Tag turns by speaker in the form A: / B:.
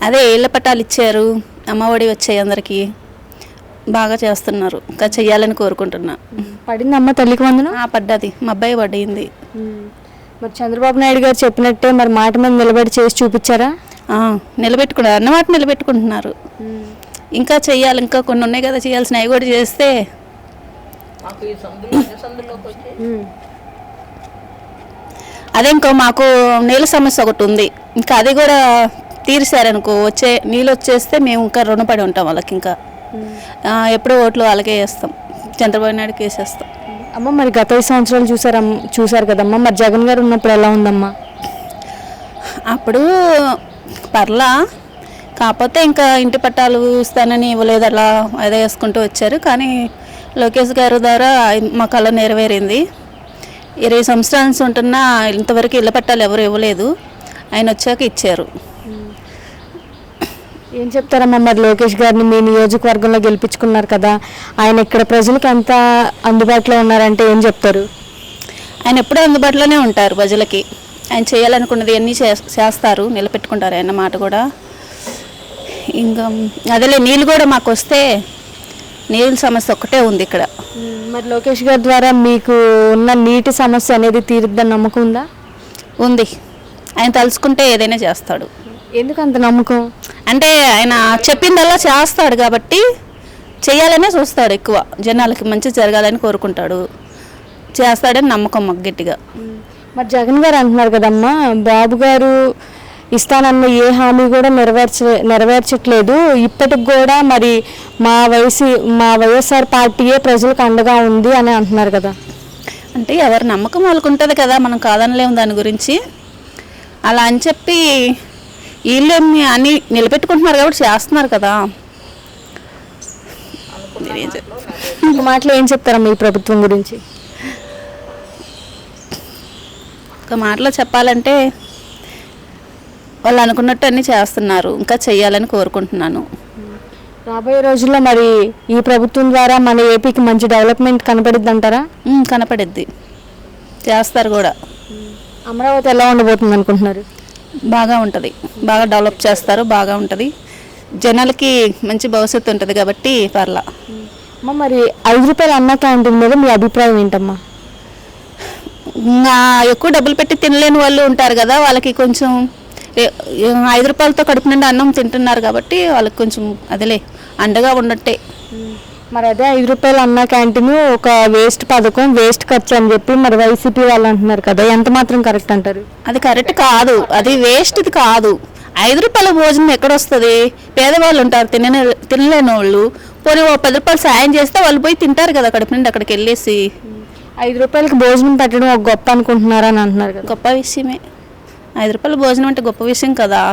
A: అదే ఇళ్ళ పట్టాలు ఇచ్చారు, అమ్మఒడి వచ్చాయి అందరికీ, బాగా చేస్తున్నారు. ఇంకా చెయ్యాలని కోరుకుంటున్నా.
B: పడింది అమ్మ తల్లికి వందనం?
A: పడ్డది, మా అబ్బాయి పడింది.
B: మరి చంద్రబాబు నాయుడు గారు చెప్పినట్టే మరి మాట మీద నిలబడి చేసి చూపించారా?
A: నిలబెట్టుకున్నారు, అన్నమాట నిలబెట్టుకుంటున్నారు. ఇంకా చెయ్యాలి, ఇంకా కొన్ని ఉన్నాయి కదా చేయాల్సిన, అవి కూడా చేస్తే. అదే ఇంకో మాకు నీళ్ళ సమస్య ఒకటి ఉంది, ఇంకా అది కూడా తీర్చారనుకో, వచ్చే నీళ్ళు వచ్చేస్తే మేము ఇంకా రుణపడి ఉంటాం వాళ్ళకి. ఇంకా ఎప్పుడో ఓట్లు వాళ్ళకే వేస్తాం, చంద్రబాబు నాయుడుకి వేసేస్తాం.
B: అమ్మ మరి గత 5 సంవత్సరాలు చూసారు కదమ్మా, మరి జగన్ గారు ఉన్నప్పుడు ఎలా ఉందమ్మా?
A: అప్పుడు పర్లా, కాకపోతే ఇంకా ఇంటి పట్టాలు ఇస్తానని ఇవ్వలేదు, అలా అదే వేసుకుంటూ వచ్చారు. కానీ లోకేష్ గారి ద్వారా మా కళ నెరవేరింది. 20 సంవత్సరాల నుంచి ఉంటున్నా ఇంతవరకు ఇళ్ళ పట్టాలు ఎవరు ఇవ్వలేదు, ఆయన వచ్చాక ఇచ్చారు.
B: ఏం చెప్తారమ్మా మరి లోకేష్ గారిని మీ నియోజకవర్గంలో గెలిపించుకున్నారు కదా, ఆయన ఇక్కడ ప్రజలకు ఎంత అందుబాటులో ఉన్నారంటే ఏం చెప్తారు?
A: ఆయన ఎప్పుడూ అందుబాటులోనే ఉంటారు ప్రజలకి, ఆయన చేయాలనుకున్నది అన్నీ చేస్తారు, నిలబెట్టుకుంటారు ఆయన మాట కూడా. ఇంకా అదేలే, నీళ్ళు కూడా మాకు వస్తే నీళ్ళ సమస్య ఒక్కటే ఉంది ఇక్కడ.
B: మరి లోకేష్ గారి ద్వారా మీకు ఉన్న నీటి సమస్య అనేది తీరుద్దని నమ్మకం ఉందా?
A: ఉంది, ఆయన తలుచుకుంటే ఏదైనా చేస్తాడు.
B: ఎందుకు అంత నమ్మకం?
A: అంటే ఆయన చెప్పిందల్లా చేస్తాడు కాబట్టి చేయాలనే చూస్తాడు, ఎక్కువ జనాలకి మంచి జరగాలని కోరుకుంటాడు, చేస్తాడని నమ్మకం మాకు గట్టిగా.
B: మరి జగన్ గారు అంటున్నారు కదమ్మా, బాబు గారు ఇస్తానన్న ఏ హామీ కూడా నెరవేర్చట్లేదు, ఇప్పటికి కూడా మరి మా వైఎస్ఆర్ పార్టీయే ప్రజలకు అండగా ఉంది అని అంటున్నారు కదా.
A: అంటే ఎవరి నమ్మకం వాళ్ళకు ఉంటుంది కదా, మనం కాదనలేము దాని గురించి. అలా అని చెప్పి వీళ్ళు అన్నీ నిలబెట్టుకుంటున్నారు కాబట్టి చేస్తున్నారు కదా.
B: ఒక మాటలో ఏం చెప్తారమ్మా ఈ ప్రభుత్వం గురించి?
A: ఒక మాటలో చెప్పాలంటే వాళ్ళు అనుకున్నట్టు అన్నీ చేస్తున్నారు, ఇంకా చెయ్యాలని కోరుకుంటున్నాను.
B: రాబోయే రోజుల్లో మరి ఈ ప్రభుత్వం ద్వారా మన ఏపీకి మంచి డెవలప్మెంట్ కనపడిద్ది అంటారా?
A: కనపడిద్ది, చేస్తారు కూడా.
B: అమరావతి ఎలా ఉండబోతుంది అనుకుంటున్నారు?
A: బాగా ఉంటుంది, బాగా డెవలప్ చేస్తారు, బాగా ఉంటుంది, జనాలకి మంచి భవిష్యత్తు ఉంటుంది కాబట్టి పర్లా.
B: అమ్మ మరి 5 రూపాయల అన్న క్యాంటీన్ మీద మీ అభిప్రాయం ఏంటమ్మా?
A: ఎక్కువ డబ్బులు పెట్టి తినలేని వాళ్ళు ఉంటారు కదా, వాళ్ళకి కొంచెం 5 రూపాయలతో కడుపు నిండా అన్నం తింటున్నారు కాబట్టి వాళ్ళకి కొంచెం అదిలే అండగా ఉన్నట్టే.
B: మరి అదే 5 రూపాయల అన్న క్యాంటీన్ ఒక వేస్ట్ పథకం, వేస్ట్ ఖర్చు అని చెప్పి మరి వైసీపీ వాళ్ళు అంటున్నారు కదా, ఎంత మాత్రం కరెక్ట్ అంటారు?
A: అది కరెక్ట్ కాదు, అది వేస్ట్ది కాదు. 5 రూపాయల భోజనం ఎక్కడొస్తుంది? పేదవాళ్ళు ఉంటారు, తినలేని వాళ్ళు, పోనీ 10 రూపాయలు సాయం చేస్తే వాళ్ళు పోయి తింటారు కదా కడుపు నుండి అక్కడికి వెళ్ళేసి.
B: 5 రూపాయలకి భోజనం పెట్టడం ఒక గొప్ప అనుకుంటున్నారా అని అంటున్నారు కదా.
A: గొప్ప విషయమే, 5 రూపాయల భోజనం అంటే గొప్ప విషయం కదా.